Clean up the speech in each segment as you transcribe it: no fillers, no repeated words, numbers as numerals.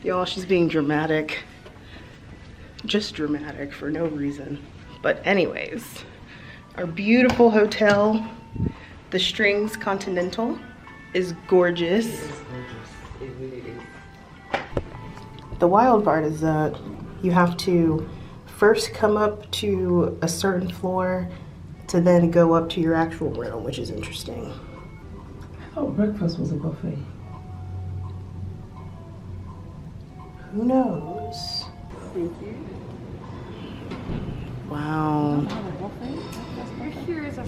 Y'all, she's being dramatic. Just dramatic for no reason. But anyways, our beautiful hotel, the Strings Continental, is gorgeous. It is gorgeous. It really is. The wild part is that you have to first come up to a certain floor to then go up to your actual room, which is interesting. I thought breakfast was a buffet. Who knows? Thank you. Wow. Here is a...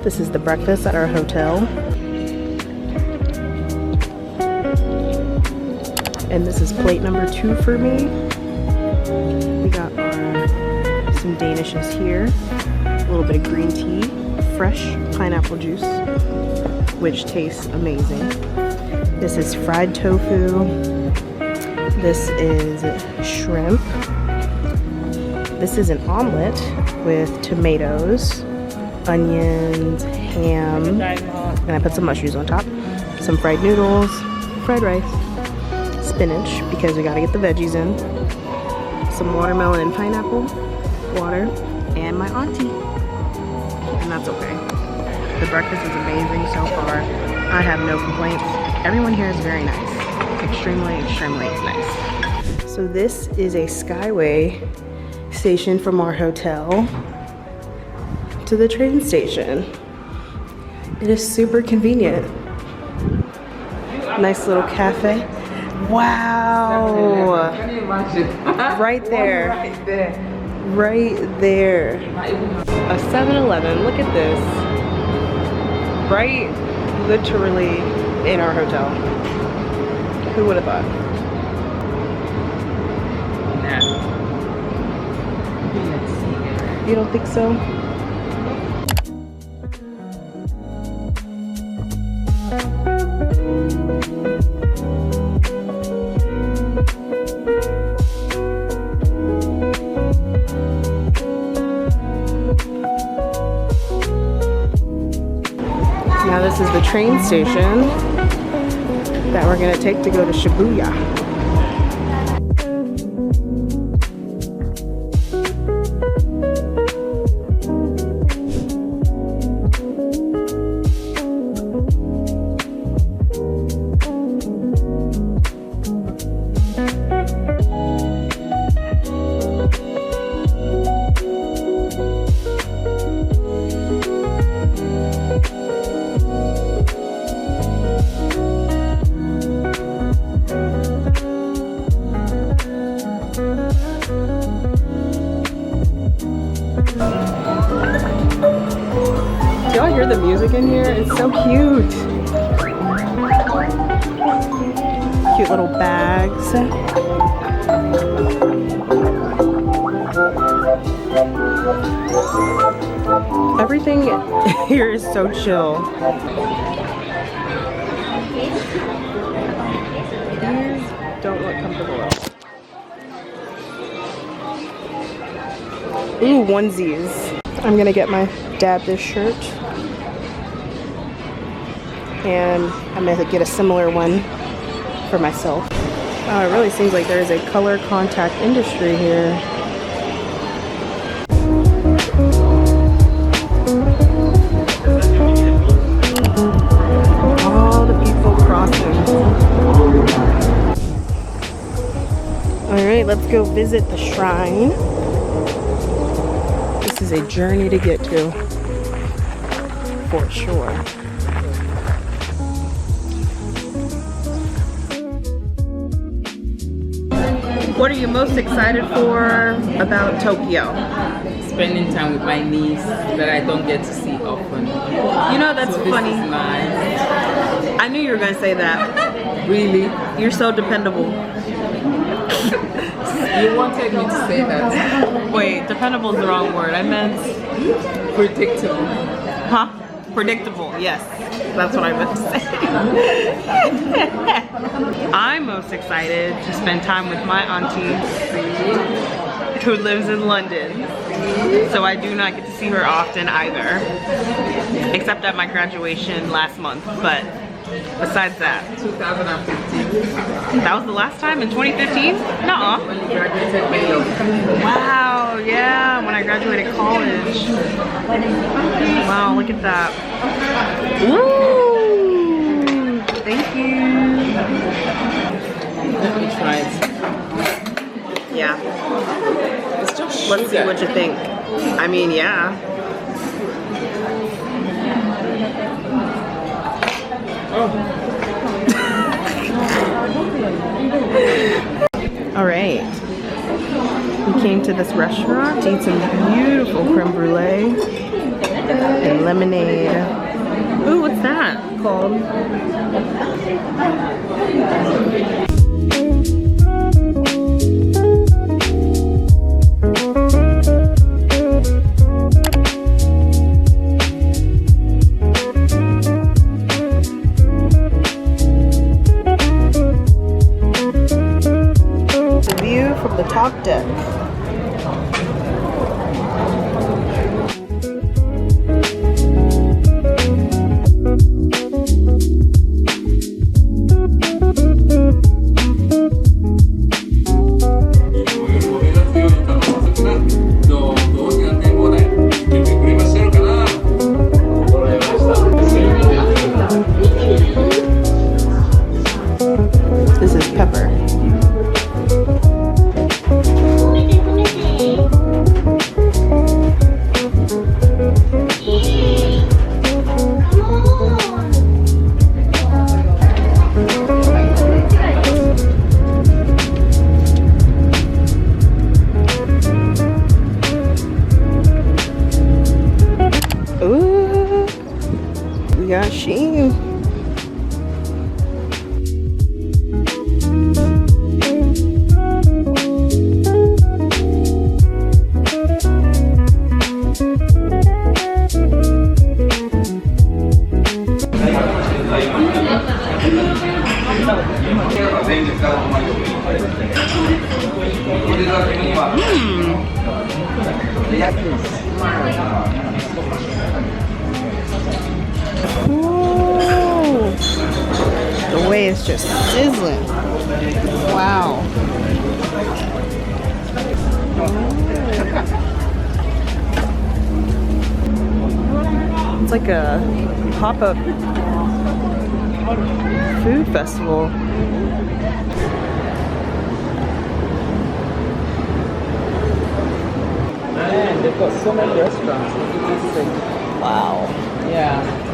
This is the breakfast at our hotel. And this is plate number 2 for me. We got some danishes here, a little bit of green tea, fresh pineapple juice, which tastes amazing. This is fried tofu. This is shrimp. This is an omelet with tomatoes, onions, ham, and I put some mushrooms on top, some fried noodles, fried rice, spinach, because we gotta get the veggies in, some watermelon and pineapple, water, and my auntie. And that's okay. The breakfast is amazing so far. I have no complaints. Everyone here is very nice. Extremely, extremely nice. So this is a Skyway station from our hotel to the train station. It is super convenient. Nice little cafe. Wow. Can you imagine? Right there. Right there. Right there. A 7-Eleven. Look at this. Right, literally in our hotel. Who would have thought? Nah. You don't think so? Now this is the train station that we're gonna take to go to Shibuya. Do y'all hear the music in here? It's so cute. Cute little bags. Everything here is so chill. These don't look comfortable at all. Ooh, onesies. I'm gonna get my dad this shirt. And I'm gonna get a similar one for myself. It really seems like there is a color contact industry here. All the people crossing. Alright, let's go visit the shrine. This is a journey to get to, for sure. What are you most excited for about Tokyo? Spending time with my niece that I don't get to see often. You know, that's so funny. This is nice. I knew you were going to say that. Really? You're so dependable. You wanted me to say that. Wait, dependable is the wrong word. I meant Predictable. huh? Predictable, yes. That's what I meant to say. I'm most excited to spend time with my auntie who lives in London. So I do not get to see her often either. Except at my graduation last month, but besides that. 2015. That was the last time in 2015? Nuh-uh. When you graduated Yale. Wow, yeah, when I graduated college. Wow, look at that. Woo! Thank you. Let me try it. Yeah. It's just Let's see sugar. what you think. I mean, yeah. All right. We came to this restaurant to eat some beautiful creme brulee and lemonade. Ooh, what's that called? The view from the top deck. This is pepper. Ooh, we got Sheen. Ooh, the way it's just sizzling. Wow. It's like a pop-up food festival. Man, they've got so many restaurants. Wow. Yeah.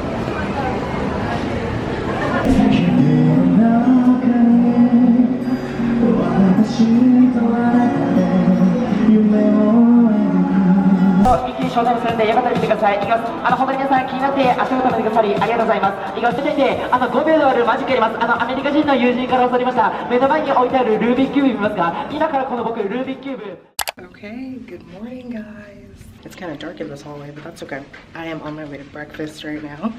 Okay, good morning guys. It's kind of dark in this hallway, but that's okay. I am on my way to breakfast right now.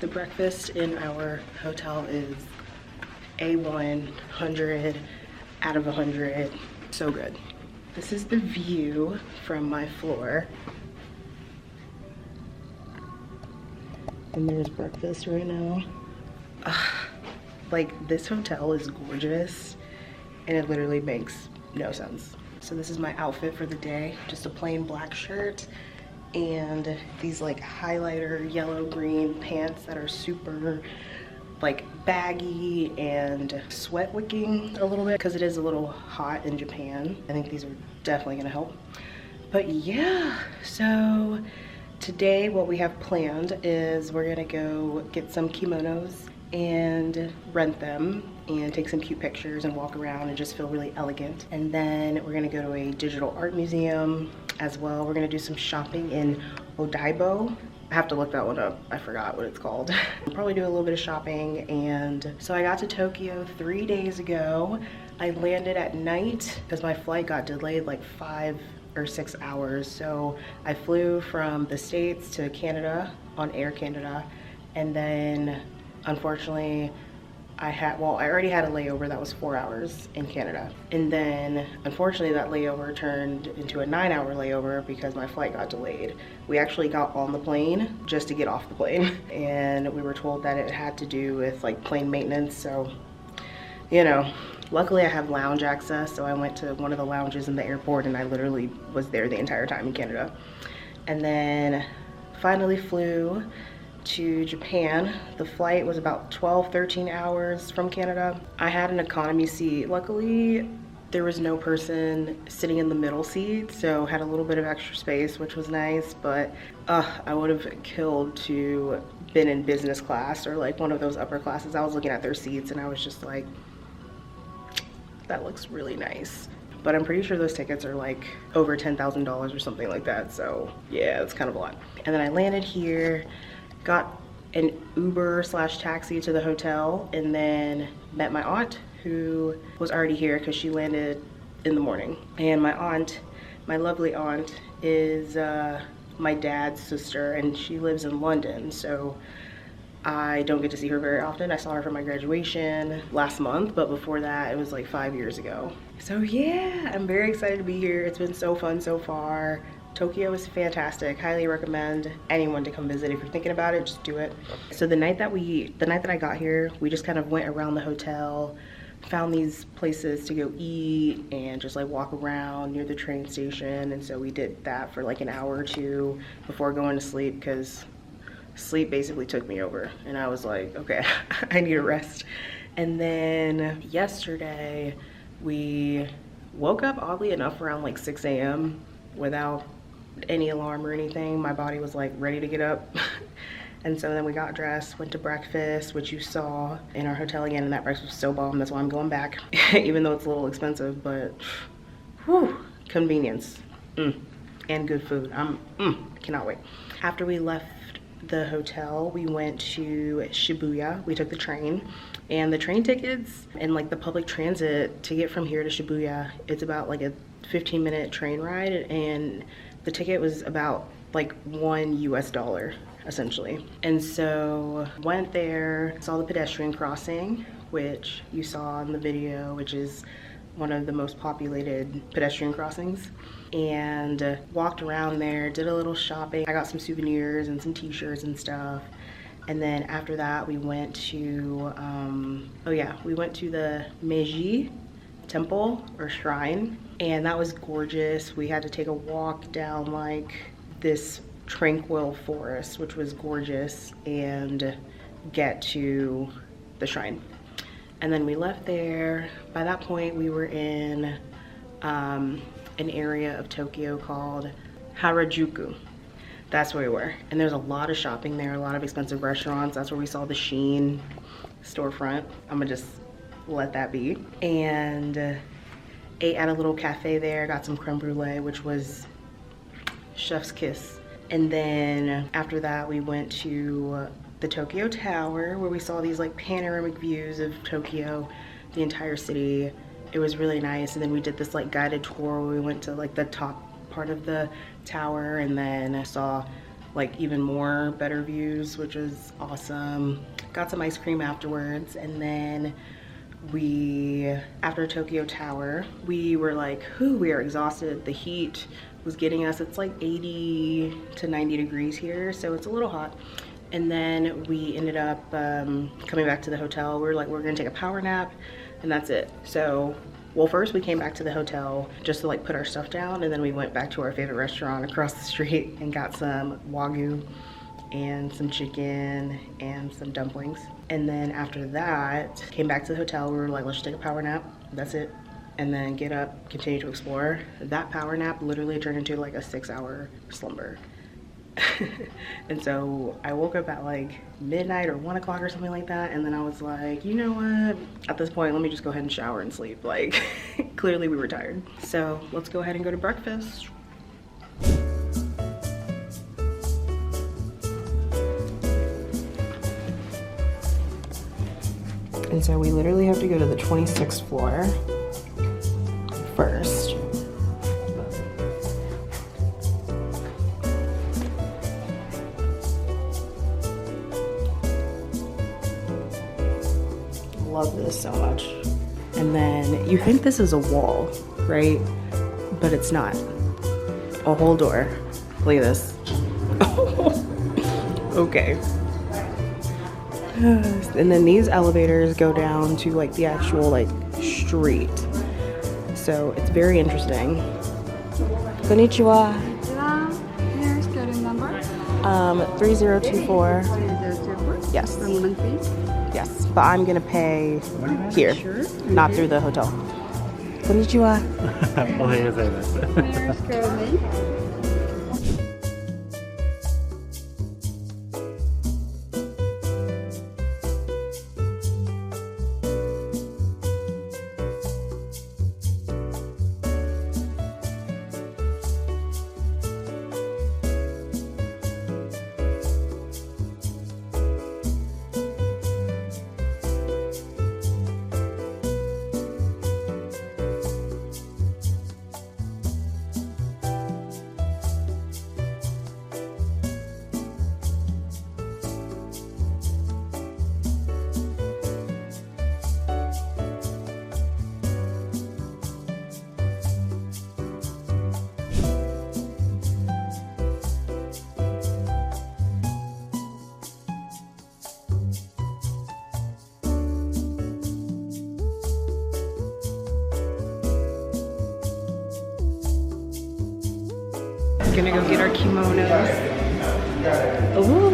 The breakfast in our hotel is A1, 100 out of 100. So good. This is the view from my floor. And there's breakfast right now. Like, this hotel is gorgeous and it literally makes no sense. So this is my outfit for the day. Just a plain black shirt and these like highlighter yellow green pants that are super like baggy and sweat wicking a little bit because it is a little hot in Japan. I think these are definitely gonna help. But yeah, so today what we have planned is we're gonna go get some kimonos and rent them and take some cute pictures and walk around and just feel really elegant. And then we're gonna go to a digital art museum as well. We're gonna do some shopping in Odaibo. I have to look that one up. I forgot what it's called. I'll probably do a little bit of shopping. And so I got to Tokyo 3 days ago. I landed at night because my flight got delayed like 5 or 6 hours. So I flew from the States to Canada on Air Canada, and then unfortunately I already had a layover that was 4 hours in Canada, and then unfortunately that layover turned into a 9-hour layover because my flight got delayed. We actually got on the plane just to get off the plane, and we were told that it had to do with like plane maintenance. So, you know, luckily I have lounge access, so I went to one of the lounges in the airport and I literally was there the entire time in Canada. And then finally flew to Japan. The flight was about 12-13 hours from Canada. I had an economy seat. Luckily, there was no person sitting in the middle seat, so had a little bit of extra space, which was nice, but I would have killed to been in business class or like one of those upper classes. I was looking at their seats and I was just like, that looks really nice. But I'm pretty sure those tickets are like over $10,000 or something like that, so yeah, it's kind of a lot. And then I landed here, got an Uber/taxi to the hotel, and then met my aunt who was already here because she landed in the morning. And my aunt, my lovely aunt, is my dad's sister, and she lives in London, so I don't get to see her very often. I saw her for my graduation last month, but before that it was like 5 years ago. So yeah, I'm very excited to be here. It's been so fun so far. Tokyo is fantastic. Highly recommend anyone to come visit. If you're thinking about it, just do it. So the night that I got here, we just kind of went around the hotel, found these places to go eat and just like walk around near the train station. And so we did that for like an hour or two before going to sleep, because sleep basically took me over and I was like, okay, I need a rest. And then yesterday we woke up oddly enough around like 6 a.m. without any alarm or anything. My body was like ready to get up. And so then we got dressed, went to breakfast, which you saw in our hotel again, and that breakfast was so bomb. That's why I'm going back, even though it's a little expensive, but whew, convenience and good food. I cannot wait. After we left the hotel, we went to Shibuya. We took the train, and the train tickets and like the public transit to get from here to Shibuya, it's about like a 15-minute train ride, and the ticket was about like $1 US essentially. And so went there, saw the pedestrian crossing, which you saw in the video, which is one of the most populated pedestrian crossings, and walked around there, did a little shopping. I got some souvenirs and some t-shirts and stuff. And then after that we went to we went to the Meiji temple or shrine, and that was gorgeous. We had to take a walk down like this tranquil forest, which was gorgeous, and get to the shrine. And then we left there. By that point we were in an area of Tokyo called Harajuku. That's where we were. And there's a lot of shopping there, a lot of expensive restaurants. That's where we saw the Shein storefront. I'm gonna just let that be. And ate at a little cafe there, got some creme brulee, which was chef's kiss. And then after that we went to the Tokyo Tower, where we saw these like panoramic views of Tokyo, the entire city. It was really nice. And then we did this like guided tour where we went to like the top part of the tower, and then I saw like even more better views, which was awesome. Got some ice cream afterwards, and then after Tokyo Tower, we were like, whew, we are exhausted. The heat was getting us. It's like 80 to 90 degrees here, so it's a little hot. And then we ended up coming back to the hotel. We were like, we're gonna take a power nap, and that's it. So, well, first we came back to the hotel just to like put our stuff down, and then we went back to our favorite restaurant across the street and got some wagyu and some chicken and some dumplings. And then after that, came back to the hotel. We were like, let's take a power nap. That's it. And then get up, continue to explore. That power nap literally turned into like a 6-hour slumber. And so I woke up at like midnight or 1 o'clock or something like that, and then I was like, you know what, at this point let me just go ahead and shower and sleep. Like clearly we were tired. So let's go ahead and go to breakfast. And so we literally have to go to the 26th floor first. love this so much. And then you think this is a wall, right? But it's not. A whole door. Look at this. Okay. And then these elevators go down to like the actual like street. So it's very interesting. Konnichiwa. Here's the number. 3024. 3024. Yes. Permanent fee. Yes. But I'm gonna pay here, not through the hotel. Konnichiwa. Here's the name. Gonna go get our kimonos. Ooh.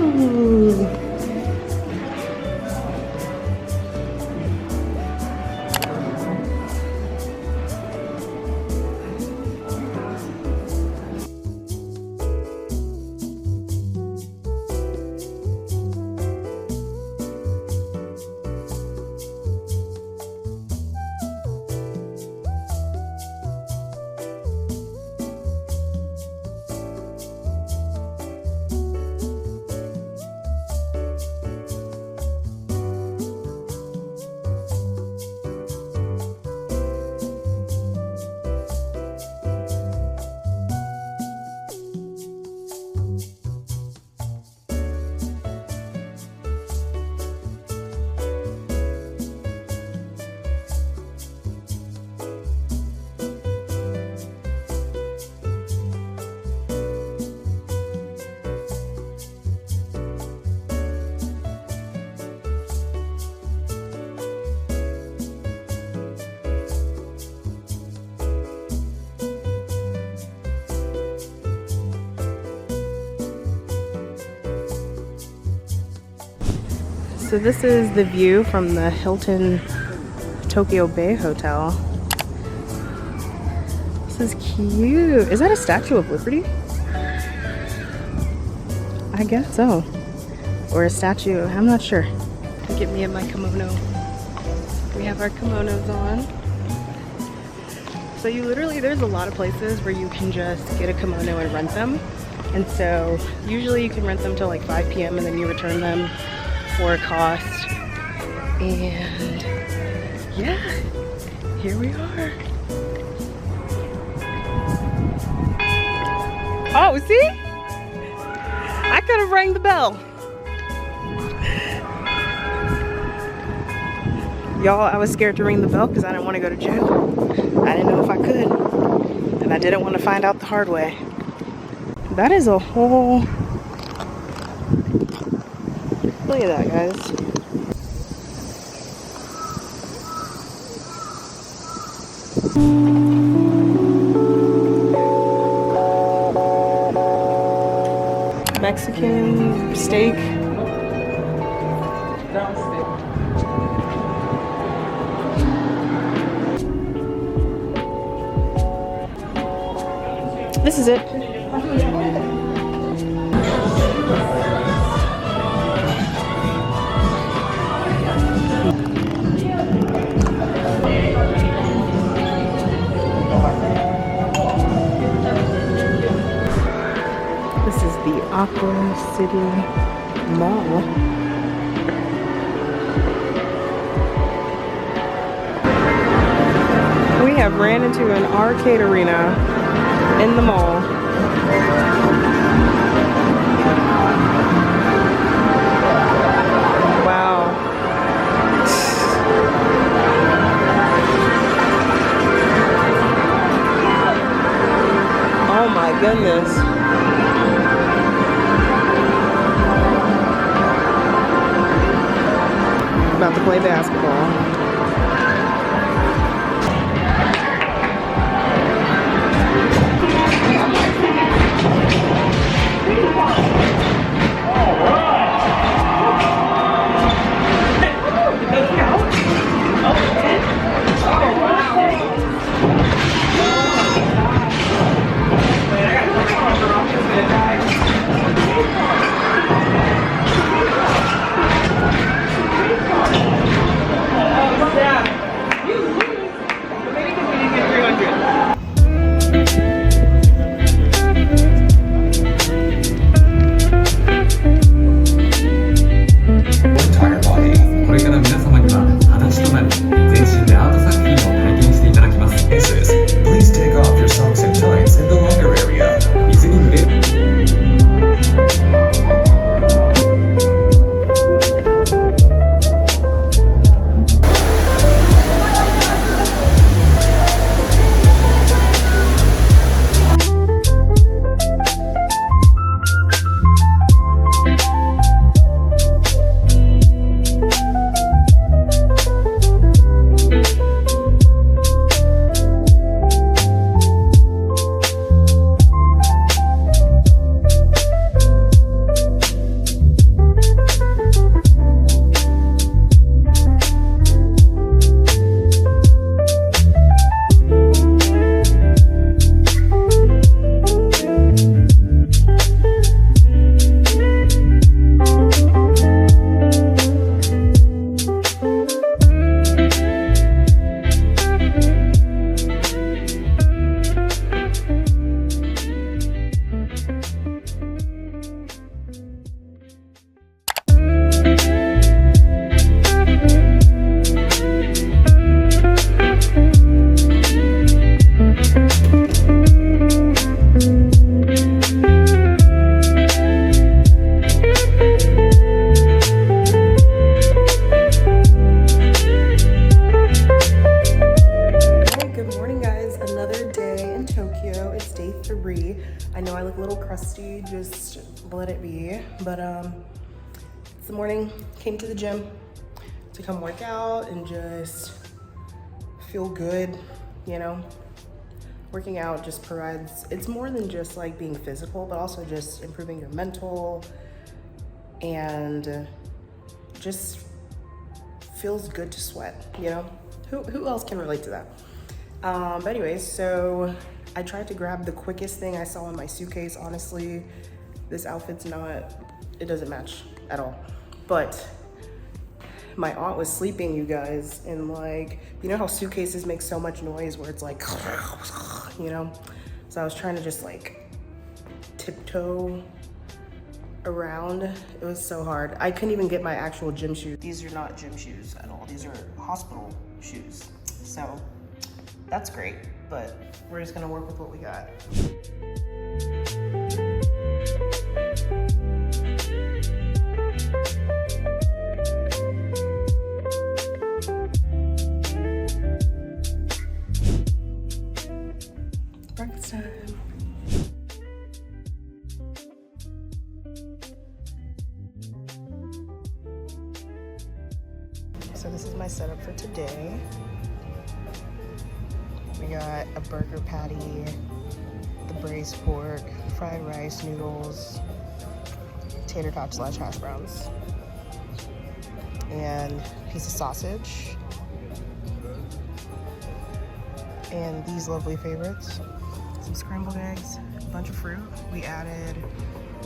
So this is the view from the Hilton Tokyo Bay Hotel. This is cute. Is that a Statue of Liberty? I guess so. Or a statue, I'm not sure. Get me in my kimono. We have our kimonos on. So you literally, there's a lot of places where you can just get a kimono and rent them. And so usually you can rent them till like 5 p.m. and then you return them for a cost. And yeah, here we are. Oh, see? I could have rang the bell. Y'all, I was scared to ring the bell because I didn't want to go to jail. I didn't know if I could. And I didn't want to find out the hard way. That is a whole... Look at that, guys. Mexican steak. This is it. This is the Aqua City Mall. We have ran into an arcade arena in the mall. Wow. my goodness. About to play basketball. Please take off your socks and ties in the locker area. 水に濡れる I know I look a little crusty, just let it be. But it's the morning, came to the gym to come work out and just feel good, you know. Working out just provides, it's more than just like being physical, but also just improving your mental and just feels good to sweat, you know. Who else can relate to that? But anyways, so I tried to grab the quickest thing I saw in my suitcase. Honestly, this outfit's not, it doesn't match at all. But my aunt was sleeping, you guys, and like, you know how suitcases make so much noise where it's like, you know? So I was trying to just like tiptoe around. It was so hard. I couldn't even get my actual gym shoes. These are not gym shoes at all. These are hospital shoes. So that's great, but we're just gonna work with what we got. Breakfast time. So this is my setup for today. We got a burger patty, the braised pork, fried rice, noodles, tater tot / hash browns, and a piece of sausage, and these lovely favorites, some scrambled eggs, a bunch of fruit. We added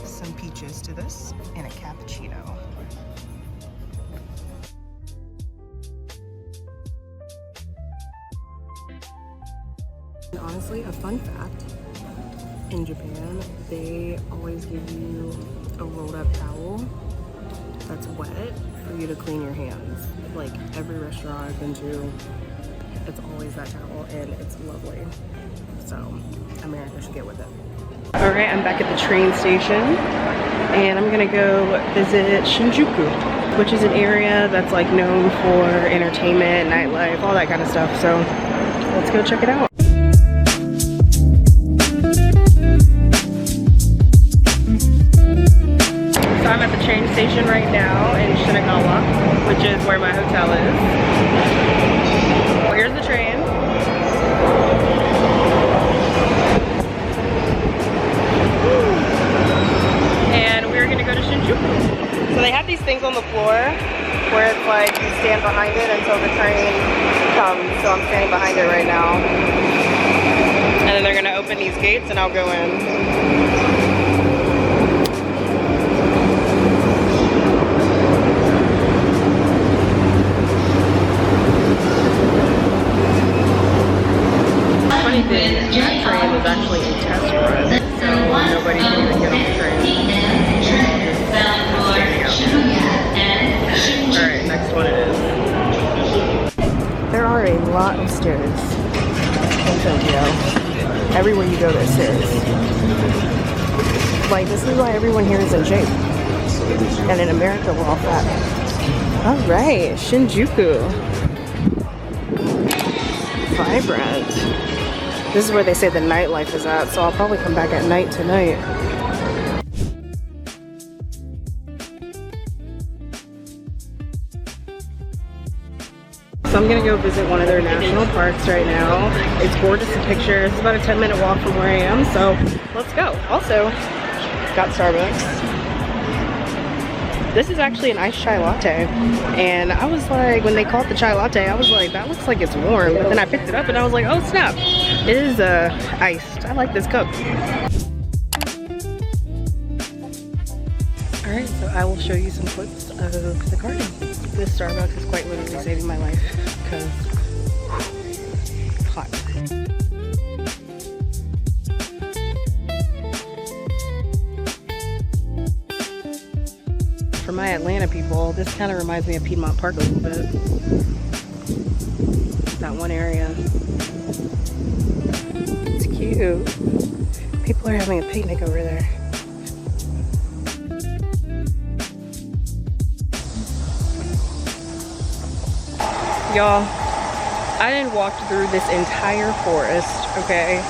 some peaches to this, and a cappuccino. And honestly, a fun fact, in Japan, they always give you a rolled up towel that's wet for you to clean your hands. Like every restaurant I've been to, it's always that towel and it's lovely. So America should get with it. All right, I'm back at the train station and I'm gonna go visit Shinjuku, which is an area that's like known for entertainment, nightlife, all that kind of stuff. So let's go check it out. station right now in Shinagawa, which is where my hotel is. Here's the train. And we're gonna go to Shinjuku. So they have these things on the floor where it's like you stand behind it until the train comes. So I'm standing behind it right now. And then they're gonna open these gates and I'll go in. Funny thing, that train was actually a test run, so nobody can even get on the train. Alright, next one it is. There are a lot of stairs in Tokyo. Everywhere you go, there's stairs. Like, this is why everyone here is in shape. And in America, we're all fat. Alright, Shinjuku. Vibrant. This is where they say the nightlife is at, so I'll probably come back at night tonight. So I'm gonna go visit one of their national parks right now. It's gorgeous in pictures. It's about a 10-minute walk from where I am, so let's go. Also, got Starbucks. This is actually an iced chai latte. And I was like, when they called the chai latte, I was like, that looks like it's warm. But then I picked it up and I was like, oh snap. It is iced. I like this cup. Alright, so I will show you some clips of the garden. This Starbucks is quite literally saving my life because hot. For my Atlanta people, this kind of reminds me of Piedmont Park a little bit. That one area. It's cute. People are having a picnic over there. Y'all, I didn't walk through this entire forest, okay?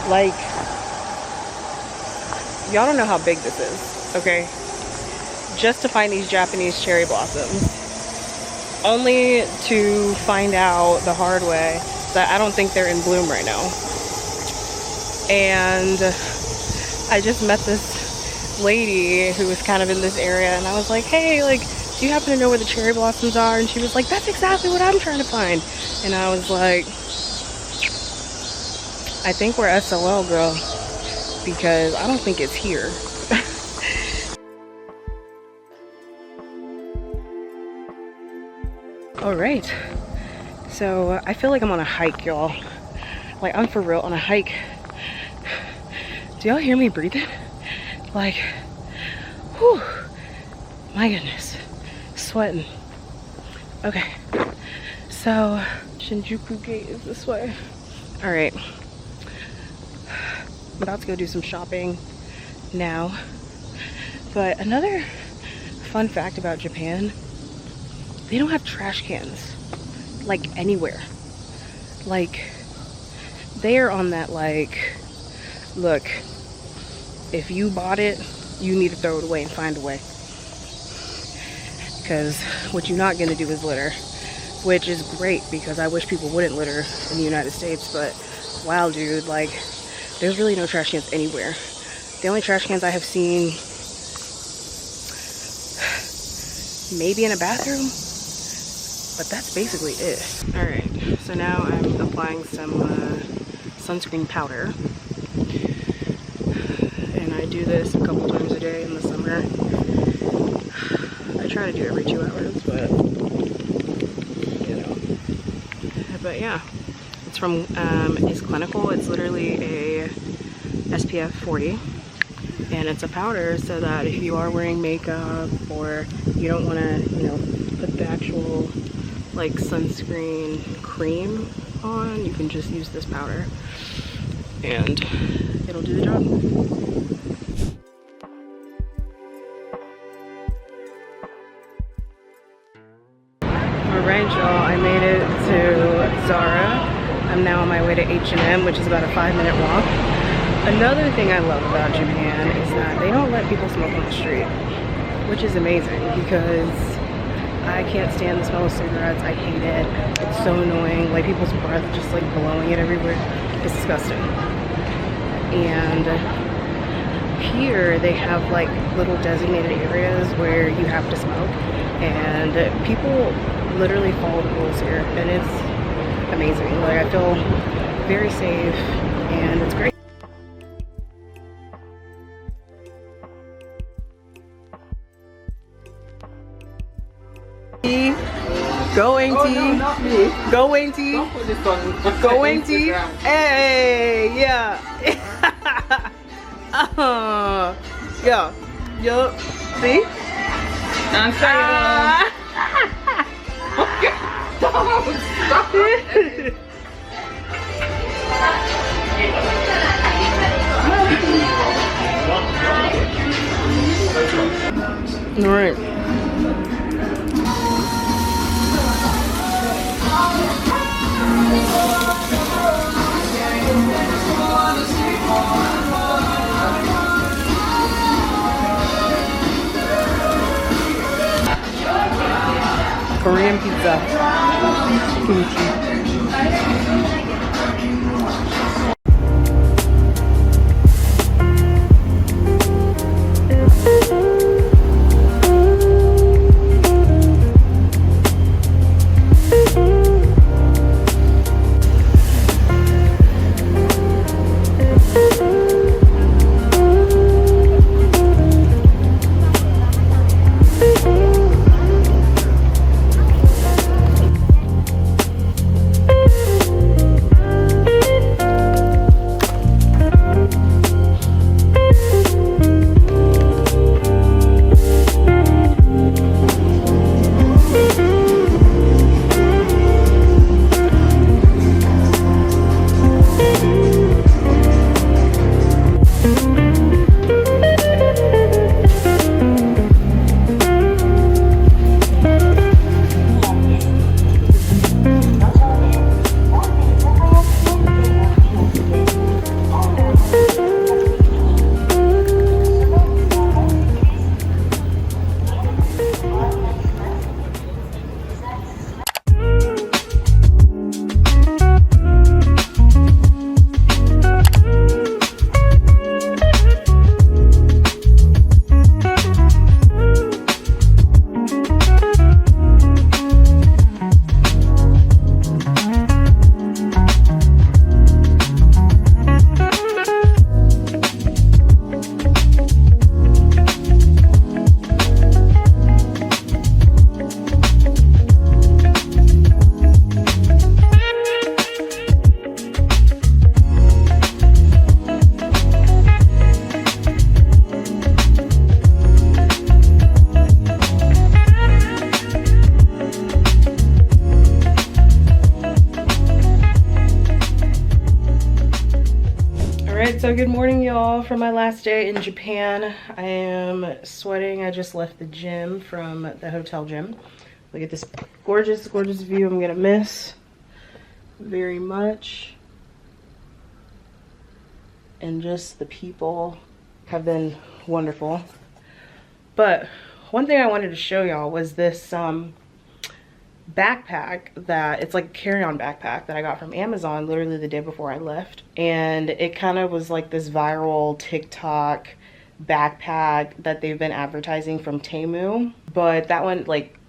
Like, y'all don't know how big this is, okay? Just to find these Japanese cherry blossoms. Only to find out the hard way that I don't think they're in bloom right now. And I just met this lady who was kind of in this area and I was like, hey, like, do you happen to know where the cherry blossoms are? And she was like, that's exactly what I'm trying to find. And I was like, I think we're SOL, girl, because I don't think it's here. All right, so I feel like I'm on a hike, y'all. Like, I'm for real on a hike. Do y'all hear me breathing? Like, whew, my goodness, sweating. Okay, so Shinjuku gate is this way. All right, I'm about to go do some shopping now. But another fun fact about Japan, they don't have trash cans, like, anywhere. Like, they are on that, like, look, if you bought it, you need to throw it away and find a way. Because what you're not gonna do is litter, which is great because I wish people wouldn't litter in the United States, but wow, dude, like, there's really no trash cans anywhere. The only trash cans I have seen, maybe in a bathroom, but that's basically it. All right, so now I'm applying some sunscreen powder. And I do this a couple times a day in the summer. I try to do it every 2 hours, but, you know. But yeah, it's from Is Clinical. It's literally a SPF 40. And it's a powder so that if you are wearing makeup or you don't want to, you know, put the actual like sunscreen cream on, you can just use this powder and it'll do the job. Alright, y'all, I made it to Zara. I'm now on my way to H&M, which is about a 5-minute walk. Another thing I love about Japan is that they don't let people smoke on the street, which is amazing because I can't stand the smell of cigarettes. I hate it. It's so annoying. Like people's breath just like blowing it everywhere. It's disgusting. And here they have like little designated areas where you have to smoke, and people literally follow the rules here, and it's amazing. Like I feel very safe, and it's great. Going Oh, T. no, not me. Going T. Don't put this on Going T. Instagram. Hey, yeah. Yeah. Yup. See? Answer Okay. Stop. All right. Korean pizza. Kimchi. So good morning, y'all. For my last day in Japan, I am sweating. I just left the gym from the hotel gym. Look at this gorgeous, gorgeous view I'm gonna miss very much. And just the people have been wonderful. But one thing I wanted to show y'all was this backpack that it's like a carry-on backpack that I got from Amazon literally the day before I left, and it kind of was like this viral TikTok backpack that they've been advertising from Temu, but that one, like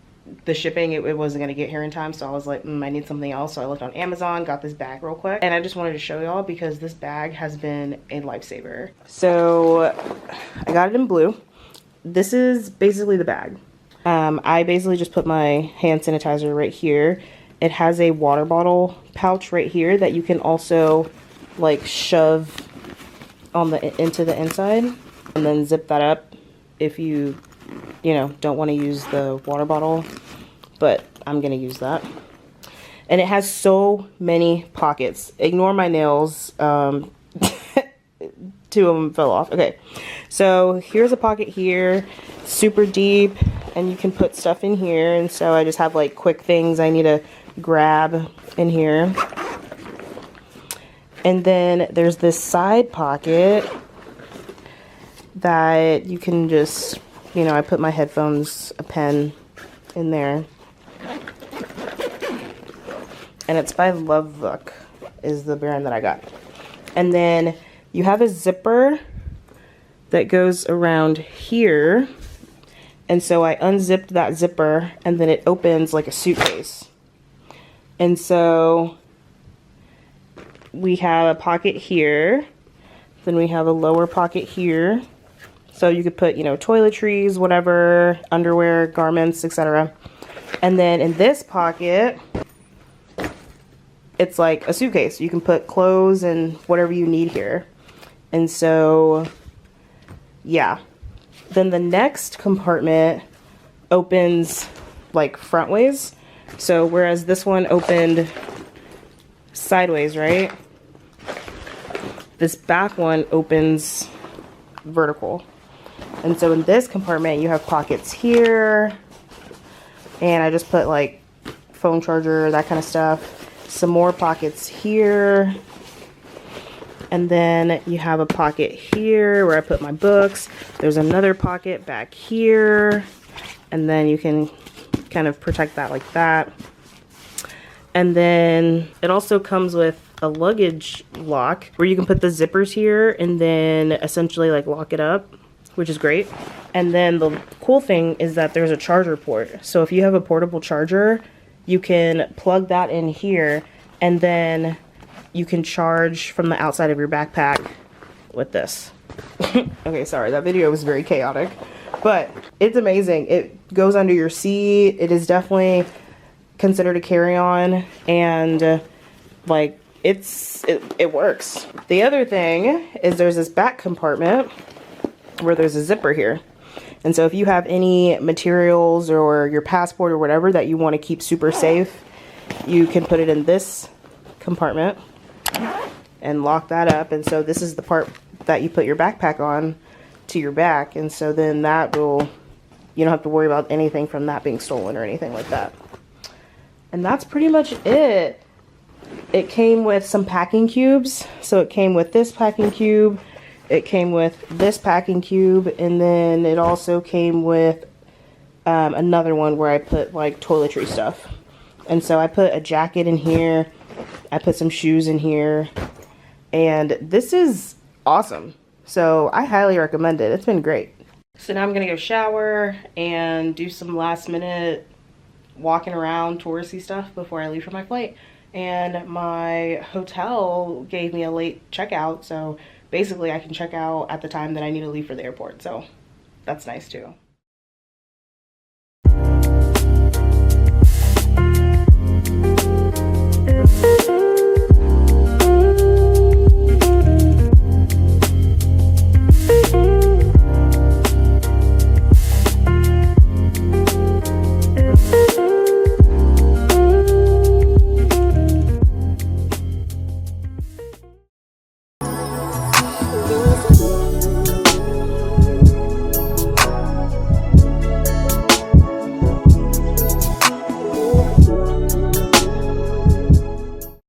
the shipping, it wasn't gonna get here in time, so I was like, I need something else. So I looked on Amazon, got this bag real quick, and I just wanted to show y'all because this bag has been a lifesaver. So I got it in blue. This is basically the bag. I basically just put my hand sanitizer right here. It has a water bottle pouch right here that you can also like shove on into the inside and then zip that up if you don't want to use the water bottle, but I'm gonna use that. And it has so many pockets. Ignore my nails. 2 of them fell off. Okay, so here's a pocket here, super deep, and you can put stuff in here. And so I just have like quick things I need to grab in here. And then there's this side pocket that you can just you know, I put my headphones, a pen in there. And it's by Lovebook is the brand that I got. And then you have a zipper that goes around here. And so I unzipped that zipper and then it opens like a suitcase. And so we have a pocket here. Then we have a lower pocket here. So you could put, you know, toiletries, whatever, underwear, garments, etc. And then in this pocket, it's like a suitcase. You can put clothes and whatever you need here. And so, yeah. Then the next compartment opens like frontways. So whereas this one opened sideways, right? This back one opens vertical. And so in this compartment, you have pockets here. And I just put like phone charger, that kind of stuff. Some more pockets here. And then you have a pocket here where I put my books. There's another pocket back here. And then you can kind of protect that like that. And then it also comes with a luggage lock where you can put the zippers here and then essentially like lock it up, which is great. And then the cool thing is that there's a charger port. So if you have a portable charger, you can plug that in here and then you can charge from the outside of your backpack with this. Okay, sorry, that video was very chaotic, but it's amazing. It goes under your seat. It is definitely considered a carry-on, and like it works. The other thing is there's this back compartment where there's a zipper here. And so if you have any materials or your passport or whatever that you want to keep super safe, you can put it in this compartment and lock that up. And so this is the part that you put your backpack on to your back. And so then that will, you don't have to worry about anything from that being stolen or anything like that. And that's pretty much it. It came with some packing cubes. So it came with this packing cube. It came with this packing cube, and then it also came with another one where I put like toiletry stuff. And so I put a jacket in here, I put some shoes in here, and this is awesome. So I highly recommend it. It's been great. So now I'm gonna go shower and do some last minute walking around touristy stuff before I leave for my flight. And my hotel gave me a late checkout, so basically I can check out at the time that I need to leave for the airport, so that's nice too.